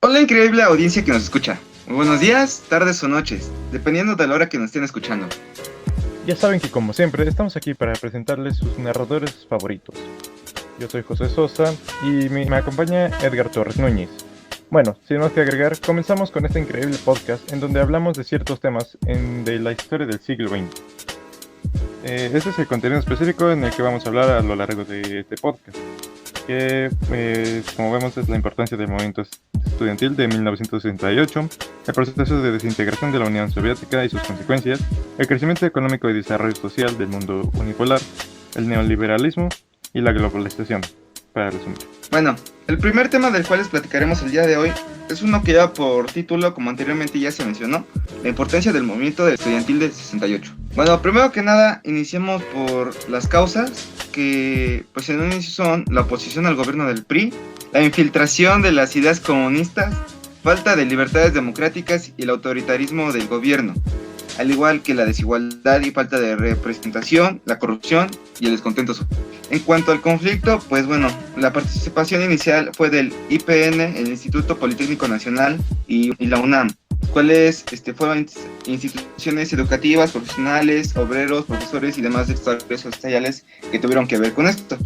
Hola, increíble audiencia que nos escucha. Muy buenos días, tardes o noches, dependiendo de la hora que nos estén escuchando. Ya saben que como siempre estamos aquí para presentarles sus narradores favoritos. Yo soy José Sosa y me acompaña Edgar Torres Núñez. Bueno, sin más que agregar, comenzamos con este increíble podcast en donde hablamos de ciertos temas de la historia del siglo XX. Este es el contenido específico en el que vamos a hablar a lo largo de este podcast, que como vemos es la importancia del movimiento estudiantil de 1968, el proceso de desintegración de la Unión Soviética y sus consecuencias, el crecimiento económico y desarrollo social del mundo unipolar, el neoliberalismo y la globalización, para resumir. Bueno, el primer tema del cual les platicaremos el día de hoy es uno que lleva por título, como anteriormente ya se mencionó, la importancia del movimiento estudiantil del 68. Bueno, primero que nada, iniciemos por las causas, que pues en un inicio son la oposición al gobierno del PRI, la infiltración de las ideas comunistas, falta de libertades democráticas y el autoritarismo del gobierno, al igual que la desigualdad y falta de representación, la corrupción y el descontento social. En cuanto al conflicto, pues bueno, la participación inicial fue del IPN, el Instituto Politécnico Nacional y la UNAM, cuales fueron instituciones educativas, profesionales, obreros, profesores y demás sectores sociales que tuvieron que ver con esto.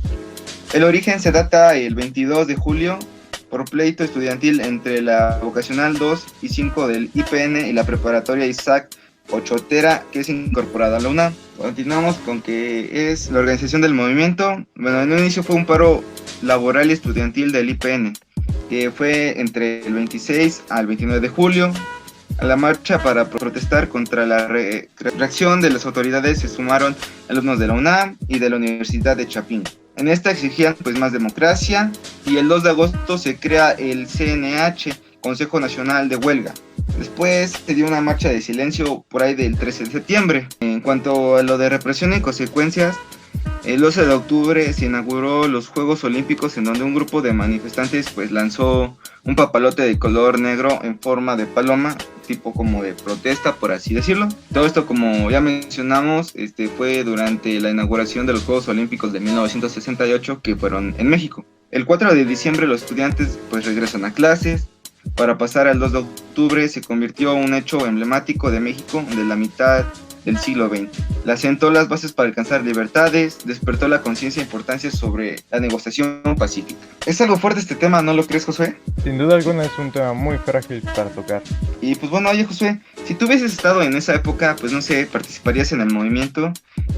El origen se data el 22 de julio por pleito estudiantil entre la vocacional 2 y 5 del IPN y la preparatoria Isaac Ochotera, que es incorporada a la UNAM. Continuamos con que es la organización del movimiento. Bueno, en un inicio fue un paro laboral y estudiantil del IPN, que fue entre el 26 al 29 de julio. A la marcha para protestar contra la reacción de las autoridades se sumaron alumnos de la UNAM y de la Universidad de Chapín. En esta exigían pues más democracia, y el 2 de agosto se crea el CNH, Consejo Nacional de Huelga. Después se dio una marcha de silencio por ahí del 13 de septiembre. En cuanto a lo de represión y consecuencias, el 12 de octubre se inauguró los Juegos Olímpicos, en donde un grupo de manifestantes pues lanzó un papalote de color negro en forma de paloma, tipo como de protesta, por así decirlo. Todo esto, como ya mencionamos, fue durante la inauguración de los Juegos Olímpicos de 1968, que fueron en México. El 4 de diciembre los estudiantes pues regresan a clases. Para pasar al 2 de octubre se convirtió en un hecho emblemático de México de la mitad del siglo XX. La sentó las bases para alcanzar libertades, despertó la conciencia e importancia sobre la negociación pacífica. Es algo fuerte este tema, ¿no lo crees, Josué? Sin duda alguna es un tema muy frágil para tocar. Y pues bueno, oye, Josué, si tú hubieses estado en esa época, pues no sé, participarías en el movimiento,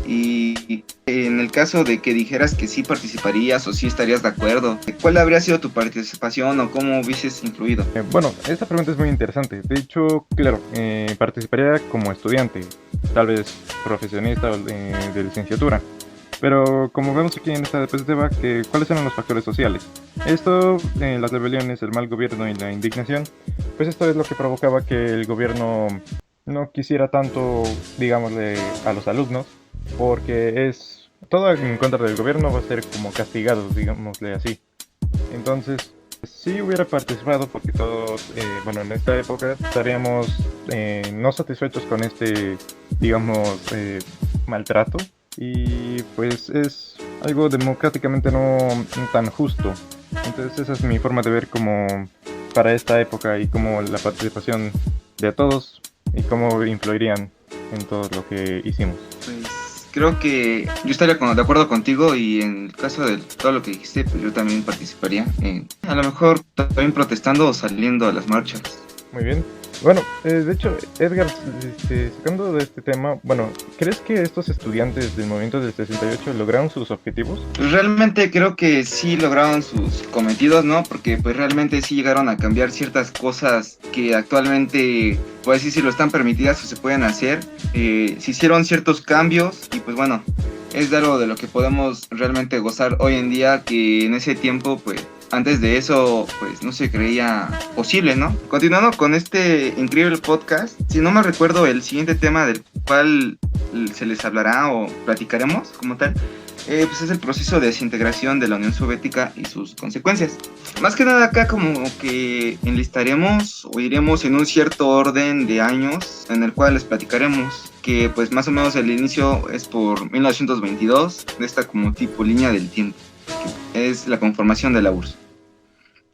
y en el caso de que dijeras que sí participarías o sí estarías de acuerdo, ¿cuál habría sido tu participación o cómo hubieses influido? Bueno, esta pregunta es muy interesante. De hecho, claro, participaría como estudiante, tal vez profesionista de licenciatura. Pero como vemos aquí en esta diapositiva, ¿cuáles eran los factores sociales? Esto, las rebeliones, el mal gobierno y la indignación, pues esto es lo que provocaba que el gobierno no quisiera tanto, digámosle, a los alumnos, porque es todo en contra del gobierno va a ser como castigado, digámosle así. Entonces, sí hubiera participado porque todos, bueno, en esta época estaríamos no satisfechos con este, digamos, maltrato. Y pues es algo democráticamente no tan justo. Entonces esa es mi forma de ver como para esta época y como la participación de todos y cómo influirían en todo lo que hicimos. Pues creo que yo estaría de acuerdo contigo, y en el caso de todo lo que dijiste, pues yo también participaría, a lo mejor también protestando o saliendo a las marchas. Muy bien. Bueno, de hecho, Edgar, sacando de este tema, bueno, ¿crees que estos estudiantes del movimiento del 68 lograron sus objetivos? Pues realmente creo que sí lograron sus cometidos, ¿no? Porque pues realmente sí llegaron a cambiar ciertas cosas que actualmente, pues sí, si lo están permitidas o se pueden hacer. Se hicieron ciertos cambios y pues bueno, es de algo de lo que podemos realmente gozar hoy en día, que en ese tiempo pues antes de eso pues no se creía posible, ¿no? Continuando con este increíble podcast, si no me recuerdo, el siguiente tema del cual se les hablará o platicaremos como tal, pues es el proceso de desintegración de la Unión Soviética y sus consecuencias. Más que nada acá como que enlistaremos o iremos en un cierto orden de años en el cual les platicaremos, que pues más o menos el inicio es por 1922, de esta como tipo línea del tiempo, que es la conformación de la URSS.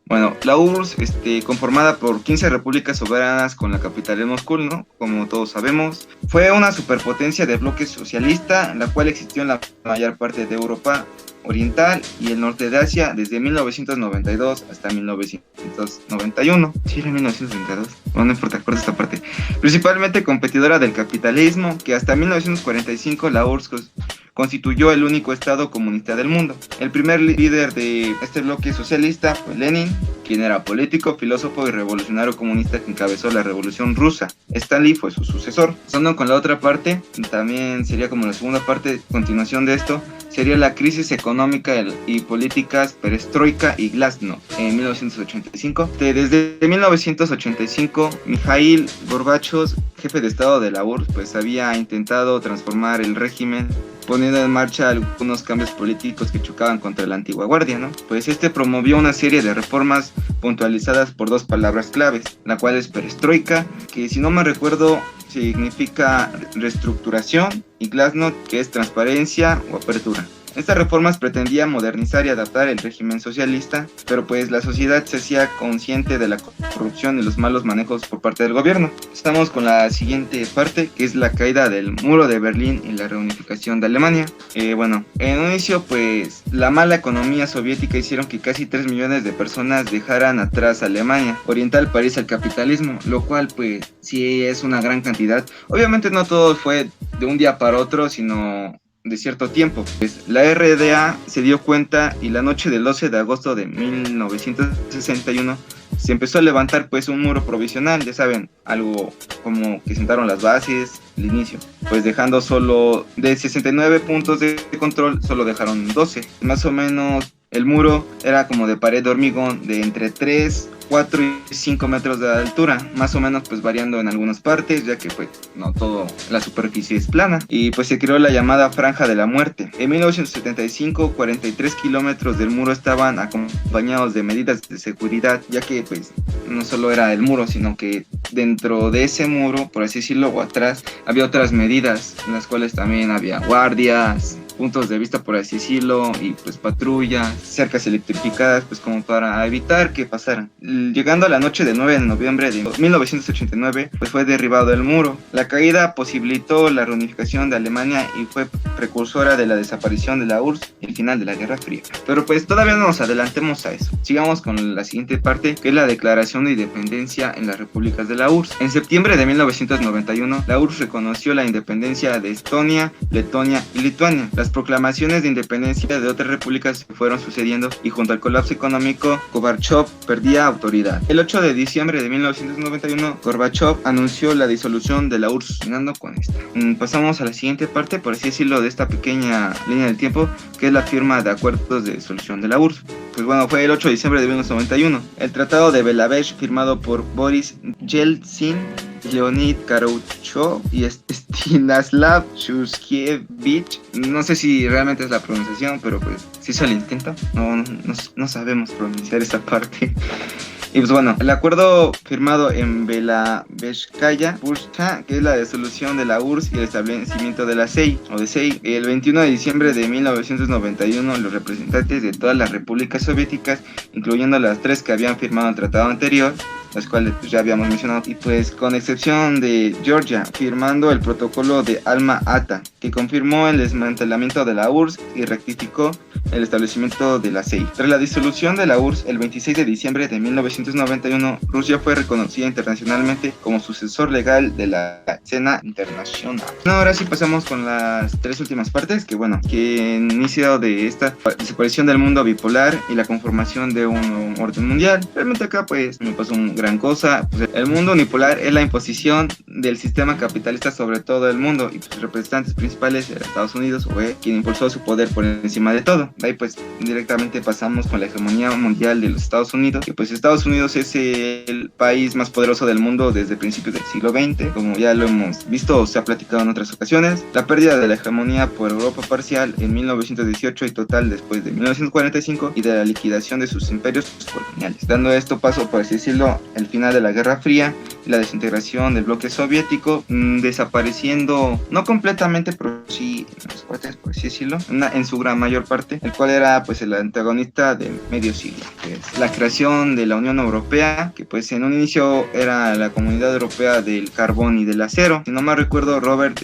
Bueno, la URSS, conformada por 15 repúblicas soberanas con la capital en Moscú, ¿no? Como todos sabemos, fue una superpotencia de bloque socialista, la cual existió en la mayor parte de Europa Oriental y el norte de Asia desde 1992 hasta 1991. Sí, era 1992. Bueno, no importa, corta esta parte. Principalmente competidora del capitalismo, que hasta 1945 la URSS constituyó el único estado comunista del mundo. El primer líder de este bloque socialista fue Lenin, quien era político, filósofo y revolucionario comunista que encabezó la Revolución Rusa. Stalin fue su sucesor. Pasando con la otra parte, también sería como la segunda parte, continuación de esto, sería la crisis económica y políticas perestroika y glasnost en 1985. Desde 1985, Mikhail Gorbachev, jefe de Estado de la URSS, pues había intentado transformar el régimen poniendo en marcha algunos cambios políticos que chocaban contra la antigua guardia, ¿no? Pues promovió una serie de reformas puntualizadas por dos palabras claves, la cual es perestroika, que si no me recuerdo significa reestructuración, y glasnost, que es transparencia o apertura. Estas reformas pretendían modernizar y adaptar el régimen socialista, pero pues la sociedad se hacía consciente de la corrupción y los malos manejos por parte del gobierno. Estamos con la siguiente parte, que es la caída del muro de Berlín y la reunificación de Alemania. Bueno, en un inicio pues la mala economía soviética hicieron que casi 3 millones de personas dejaran atrás a Alemania Oriental para irse al capitalismo, lo cual pues sí es una gran cantidad. Obviamente no todo fue de un día para otro, sino de cierto tiempo. Pues la RDA se dio cuenta y la noche del 12 de agosto de 1961 se empezó a levantar pues un muro provisional, ya saben, algo como que sentaron las bases, el inicio, pues dejando solo de 69 puntos de control, solo dejaron 12. Más o menos el muro era como de pared de hormigón de entre 3, 4 y 5 metros de altura, más o menos pues variando en algunas partes, ya que pues no todo la superficie es plana, y pues se creó la llamada Franja de la Muerte. En 1975, 43 kilómetros del muro estaban acompañados de medidas de seguridad, ya que pues no solo era el muro, sino que dentro de ese muro, por así decirlo, o atrás, había otras medidas, en las cuales también había guardias, puntos de vista, por así decirlo, y pues patrullas, cercas electrificadas, pues como para evitar que pasaran. Llegando a la noche del 9 de noviembre de 1989, pues fue derribado el muro. La caída posibilitó la reunificación de Alemania y fue precursora de la desaparición de la URSS y el final de la Guerra Fría. Pero pues todavía no nos adelantemos a eso. Sigamos con la siguiente parte, que es la declaración de independencia en las repúblicas de la URSS. En septiembre de 1991, la URSS reconoció la independencia de Estonia, Letonia y Lituania. Las proclamaciones de independencia de otras repúblicas se fueron sucediendo y junto al colapso económico, Gorbachev perdía autoridad. El 8 de diciembre de 1991, Gorbachev anunció la disolución de la URSS. Terminando con esta. Pasamos a la siguiente parte, por así decirlo, de esta pequeña línea del tiempo, que es la firma de acuerdos de disolución de la URSS. Pues bueno, fue el 8 de diciembre de 1991. El Tratado de Belavech, firmado por Boris Yeltsin, Leonid Khrushchev y Stanislav Shushkevich. No sé si realmente es la pronunciación, pero pues se hizo el intento. No sabemos pronunciar esa parte. Y pues bueno, el acuerdo firmado en Belavechskaya Pushcha, que es la disolución de la URSS y el establecimiento de la SEI, o de SEI, el 21 de diciembre de 1991, los representantes de todas las repúblicas soviéticas, incluyendo las 3 que habían firmado el tratado anterior, las cuales pues ya habíamos mencionado, y pues con excepción de Georgia, firmando el protocolo de Alma-Ata, que confirmó el desmantelamiento de la URSS y rectificó el establecimiento de la SEI. Tras la disolución de la URSS, el 26 de diciembre de 1991, Rusia fue reconocida internacionalmente como sucesor legal de la escena internacional. Bueno, ahora sí pasamos con las 3 últimas partes, que bueno, que inicio de esta desaparición del mundo bipolar y la conformación de un orden mundial. Realmente acá pues me pasó un gran cosa. Pues, el mundo unipolar es la imposición del sistema capitalista sobre todo el mundo, y sus representantes principales eran Estados Unidos, quien impulsó su poder por encima de todo. De ahí pues directamente pasamos con la hegemonía mundial de los Estados Unidos, y pues Estados Unidos es el país más poderoso del mundo desde principios del siglo XX, como ya lo hemos visto o se ha platicado en otras ocasiones. La pérdida de la hegemonía por Europa parcial en 1918 y total después de 1945, y de la liquidación de sus imperios coloniales, dando esto paso, por así decirlo, el final de la Guerra Fría y la desintegración del bloque soviético, desapareciendo, no completamente, pero sí partes, por así decirlo, en su gran mayor parte, el cual era pues el antagonista de medio siglo, que es la creación de la Unión Europea, que pues en un inicio era la Comunidad Europea del Carbón y del Acero. Si no mal recuerdo, Robert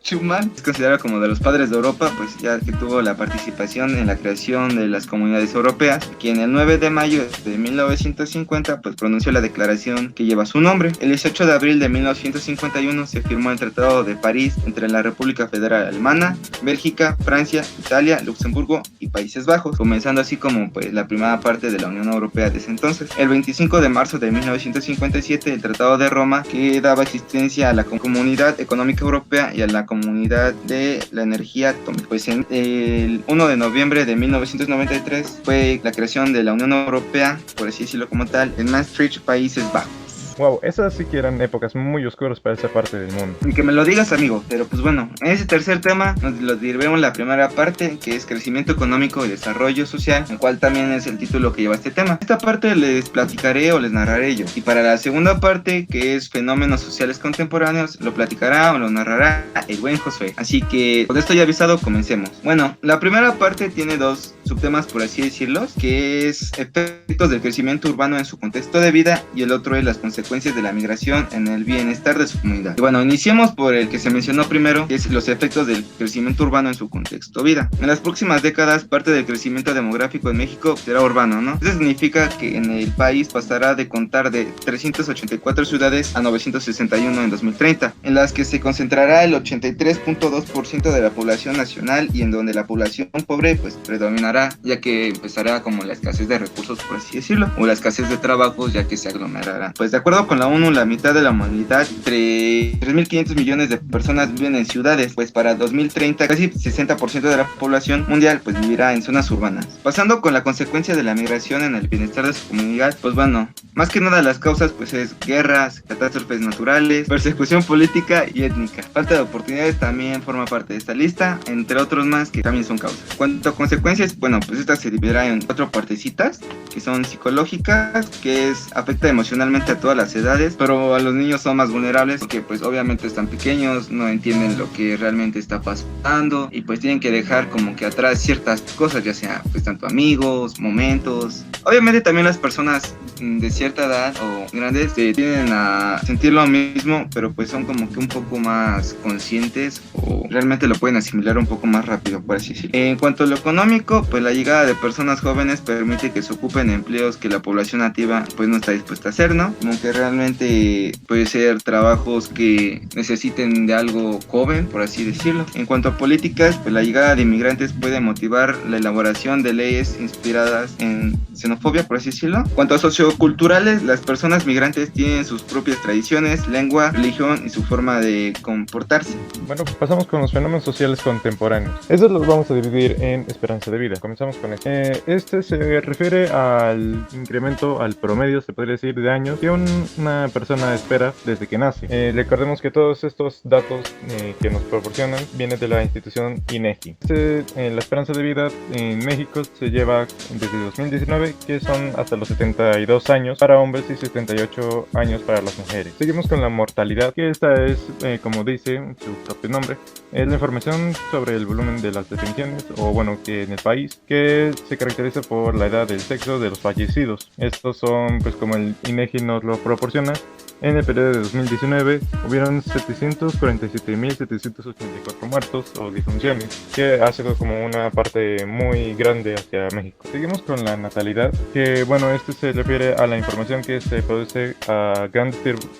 Schuman es considerado como de los padres de Europa, pues ya que tuvo la participación en la creación de las comunidades europeas, quien el 9 de mayo de 1950 pues pronunció la declaración que lleva su nombre. El 18 de abril de 1951 se firmó el Tratado de París entre la República Federal Alemana, Bélgica, Francia, Italia, Luxemburgo y Países Bajos, comenzando así como pues la primera parte de la Unión Europea desde entonces. El 25 de marzo de 1957 el Tratado de Roma, que daba existencia a la Comunidad Económica Europea y a la Comunidad de la Energía Atómica. Pues en el 1 de noviembre de 1993 fue la creación de la Unión Europea, por así decirlo como tal, en Maastricht, Países Bajos. Wow, esas sí que eran épocas muy oscuras para esa parte del mundo. Y que me lo digas, amigo, pero pues bueno, en ese tercer tema nos lo diremos la primera parte, que es crecimiento económico y desarrollo social, el cual también es el título que lleva este tema. Esta parte les platicaré o les narraré yo, y para la segunda parte, que es fenómenos sociales contemporáneos, lo platicará o lo narrará el buen Josué. Así que, con esto ya avisado, comencemos. Bueno, la primera parte tiene dos subtemas, por así decirlos, que es efectos del crecimiento urbano en su contexto de vida, y el otro es las consecuencias de la migración en el bienestar de su comunidad. Y bueno, iniciemos por el que se mencionó primero, que es los efectos del crecimiento urbano en su contexto vida. En las próximas décadas, parte del crecimiento demográfico en México será urbano, ¿no? Eso significa que en el país pasará de contar de 384 ciudades a 961 en 2030, en las que se concentrará el 83.2% de la población nacional, y en donde la población pobre pues predominará, ya que empezará como la escasez de recursos, por así decirlo, o la escasez de trabajos, ya que se aglomerará. Pues de acuerdo con la ONU, la mitad de la humanidad, entre 3.500 millones de personas viven en ciudades, pues para 2030 casi 60% de la población mundial pues vivirá en zonas urbanas. Pasando con la consecuencia de la migración en el bienestar de su comunidad, pues bueno, más que nada las causas pues es guerras, catástrofes naturales, persecución política y étnica. Falta de oportunidades también forma parte de esta lista, entre otros más que también son causas. Cuanto a consecuencias, bueno, pues esta se dividirá en 4 partecitas, que son psicológicas, que es afecta emocionalmente a todas las edades, pero a los niños son más vulnerables porque pues obviamente están pequeños, no entienden lo que realmente está pasando, y pues tienen que dejar como que atrás ciertas cosas, ya sea pues tanto amigos, momentos. Obviamente también las personas de cierta edad o grandes tienden a sentir lo mismo, pero pues son como que un poco más conscientes o realmente lo pueden asimilar un poco más rápido, por así decirlo. En cuanto a lo económico, pues la llegada de personas jóvenes permite que se ocupen empleos que la población nativa pues no está dispuesta a hacer, ¿no? Como que realmente puede ser trabajos que necesiten de algo joven, por así decirlo. En cuanto a políticas, pues la llegada de inmigrantes puede motivar la elaboración de leyes inspiradas en xenofobia, por así decirlo. En cuanto a socioculturales, las personas migrantes tienen sus propias tradiciones, lengua, religión y su forma de comportarse. Bueno, pasamos con los fenómenos sociales contemporáneos. Estos los vamos a dividir en esperanza de vida. Comenzamos con este. Este se refiere al incremento, al promedio, se podría decir, de años que una persona espera desde que nace. Recordemos que todos estos datos que nos proporcionan vienen de la institución INEGI. La esperanza de vida en México se lleva desde 2019, que son hasta los 72 años para hombres y 78 años para las mujeres. Seguimos con la mortalidad, que esta es, como dice su propio nombre, es la información sobre el volumen de las defunciones, o bueno, que en el país, que se caracteriza por la edad, del sexo de los fallecidos. Estos son, pues como el INEGI nos lo proporciona, en el periodo de 2019 hubieron 747.784 muertos o defunciones, que ha sido como una parte muy grande hacia México. Seguimos con la natalidad, que bueno, este se refiere a la información que se produce a gran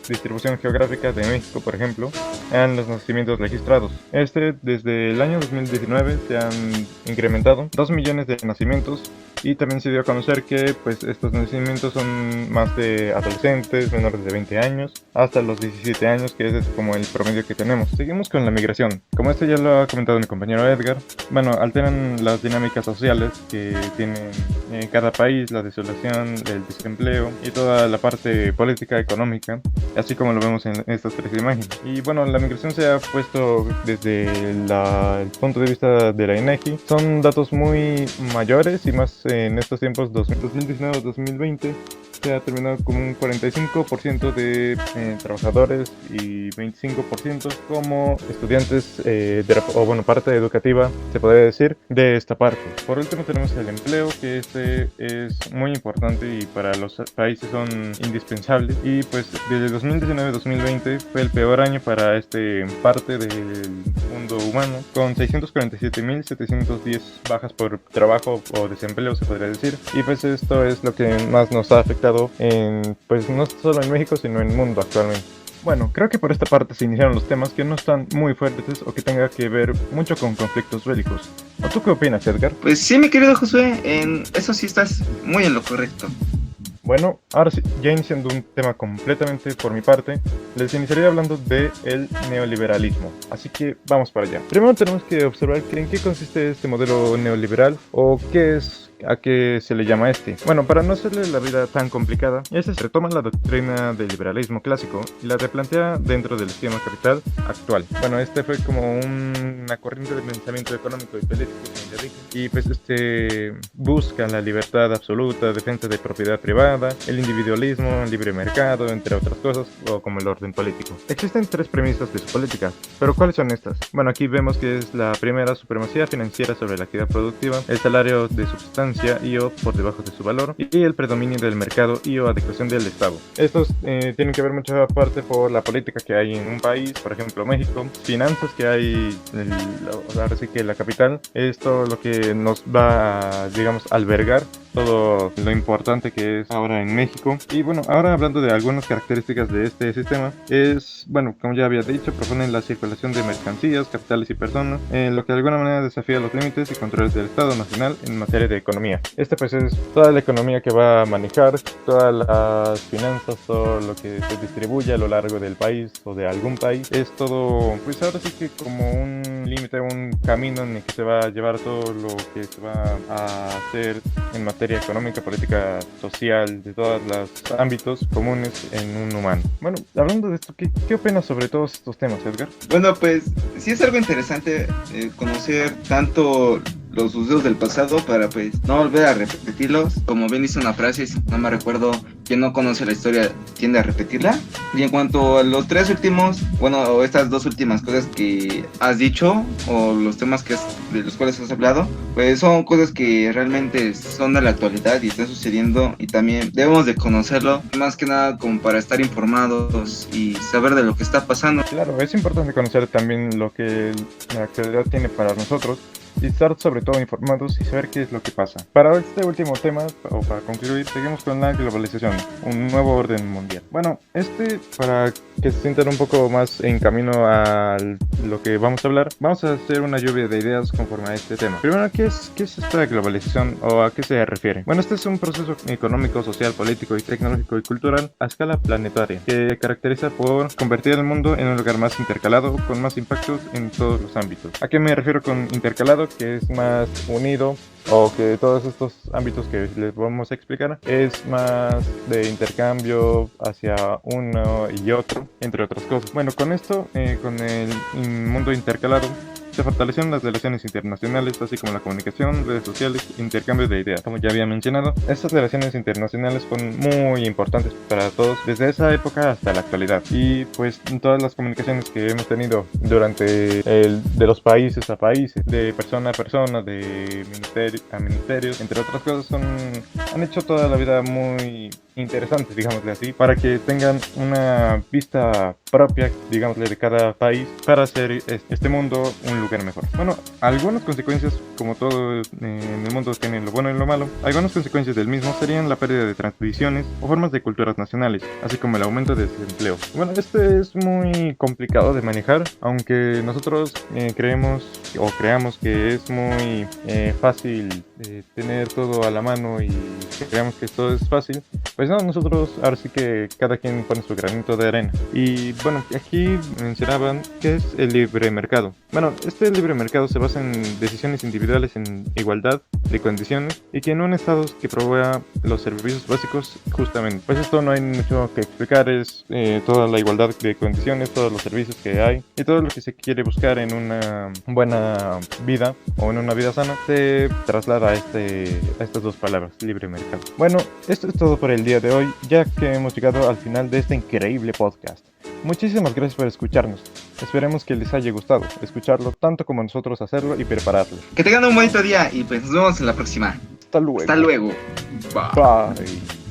distribución geográfica de México, por ejemplo, en los nacimientos registrados. Desde el año 2019 se han incrementado 2 millones de nacimientos, y también se dio a conocer que pues estos nacimientos son más de adolescentes menores de 20 años hasta los 17 años, que ese es como el promedio que tenemos. Seguimos con la migración. Como esto ya lo ha comentado mi compañero Edgar, bueno, alteran las dinámicas sociales que tiene cada país, la desolación, el desempleo y toda la parte política, económica, así como lo vemos en estas 3 imágenes. Y bueno, la migración se ha puesto desde el punto de vista de la INEGI. Son datos muy mayores y más en estos tiempos 2019-2020, se ha terminado con un 45% de trabajadores y 25% como estudiantes o bueno, parte educativa, se podría decir, de esta parte. Por último tenemos el empleo, que este es muy importante y para los países son indispensables. Y pues desde 2019-2020 fue el peor año para este parte del mundo humano, con 647.710 bajas por trabajo o desempleo, se podría decir. Y pues esto es lo que más nos ha afectado pues no solo en México, sino en el mundo actualmente. Bueno, creo que por esta parte se iniciaron los temas que no están muy fuertes o que tenga que ver mucho con conflictos bélicos. ¿O tú qué opinas, Edgar? Pues sí, mi querido Josué, en eso sí estás muy en lo correcto. Bueno, ahora sí, ya iniciando un tema completamente por mi parte, les iniciaría hablando del neoliberalismo, así que vamos para allá. Primero tenemos que observar en qué consiste este modelo neoliberal o a qué se le llama este. Bueno, para no hacerle la vida tan complicada, este se retoma la doctrina del liberalismo clásico y la replantea dentro del esquema capital actual. Bueno, este fue como una corriente de pensamiento económico y político, como ya dije, y pues busca la libertad absoluta, defensa de propiedad privada, el individualismo, el libre mercado, entre otras cosas, o como el orden político. Existen tres premisas de su política, pero ¿cuáles son estas? Bueno, aquí vemos que es la primera, supremacía financiera sobre la actividad productiva, el salario de subsistencia y o por debajo de su valor, y el predominio del mercado y o adecuación del Estado. Estos tienen que ver mucha parte por la política que hay en un país, por ejemplo México, finanzas que hay, ahora sí que la capital, esto lo que nos va a, digamos, albergar todo lo importante que es ahora en México. Y bueno, ahora hablando de algunas características de este sistema, bueno, como ya había dicho, proponen la circulación de mercancías, capitales y personas, lo que de alguna manera desafía los límites y controles del Estado Nacional en materia de economía. Pues es toda la economía que va a manejar, todas las finanzas, todo lo que se distribuye a lo largo del país o de algún país, es todo, pues ahora sí que como un límite, un camino en el que se va a llevar todo lo que se va a hacer en materia económica, política, social, de todos los ámbitos comunes en un humano. Bueno, hablando de esto, ¿qué opinas sobre todos estos temas, Edgar? Bueno, pues sí es algo interesante conocer tanto los sucesos del pasado para pues no volver a repetirlos. Como bien dice una frase, si no me recuerdo, quien no conoce la historia tiende a repetirla. Y en cuanto a los tres últimos, bueno, o estas dos últimas cosas que has dicho, o los temas de los cuales has hablado, pues son cosas que realmente son de la actualidad y están sucediendo, y también debemos de conocerlo, más que nada como para estar informados y saber de lo que está pasando. Claro, es importante conocer también lo que la actualidad tiene para nosotros, y estar sobre todo informados y saber qué es lo que pasa. Para este último tema, o para concluir, seguimos con la globalización, un nuevo orden mundial. Bueno, para que se sientan un poco más en camino a lo que vamos a hablar, vamos a hacer una lluvia de ideas conforme a este tema. Primero, ¿qué es esta globalización o a qué se refiere? Bueno, este es un proceso económico, social, político y tecnológico y cultural a escala planetaria, que caracteriza por convertir el mundo en un lugar más intercalado, con más impactos en todos los ámbitos. ¿A qué me refiero con intercalado? Que es más unido, o que todos estos ámbitos que les vamos a explicar es más de intercambio hacia uno y otro, entre otras cosas. Bueno, con esto, con el mundo intercalado, se fortalecieron las relaciones internacionales, así como la comunicación, redes sociales, intercambio de ideas. Como ya había mencionado, estas relaciones internacionales son muy importantes para todos desde esa época hasta la actualidad. Y pues todas las comunicaciones que hemos tenido durante de los países a países, de persona a persona, de ministerio a ministerios, entre otras cosas, han hecho toda la vida muy interesante, digámosle así, para que tengan una vista propia, digámosle, de cada país, para hacer este mundo un lugar mejor. Bueno, algunas consecuencias, como todo en el mundo tiene lo bueno y lo malo, algunas consecuencias del mismo serían la pérdida de tradiciones o formas de culturas nacionales, así como el aumento de desempleo. Bueno, es muy complicado de manejar, aunque nosotros creamos que es muy fácil tener todo a la mano y creamos que todo es fácil. Pues no, nosotros ahora sí que cada quien pone su granito de arena. Y bueno, aquí mencionaban que es el libre mercado. Bueno, este libre mercado se basa en decisiones individuales en igualdad de condiciones y que en un estado que provea los servicios básicos justamente. Pues esto no hay mucho que explicar, es toda la igualdad de condiciones, todos los servicios que hay y todo lo que se quiere buscar en una buena vida o en una vida sana se traslada a estas dos palabras, libre mercado. Bueno, esto es todo por el día día de hoy, ya que hemos llegado al final de este increíble podcast. Muchísimas gracias por escucharnos. Esperemos que les haya gustado escucharlo tanto como nosotros hacerlo y prepararlo. Que tengan un bonito día y pues nos vemos en la próxima. Hasta luego. Hasta luego. Bye. Bye.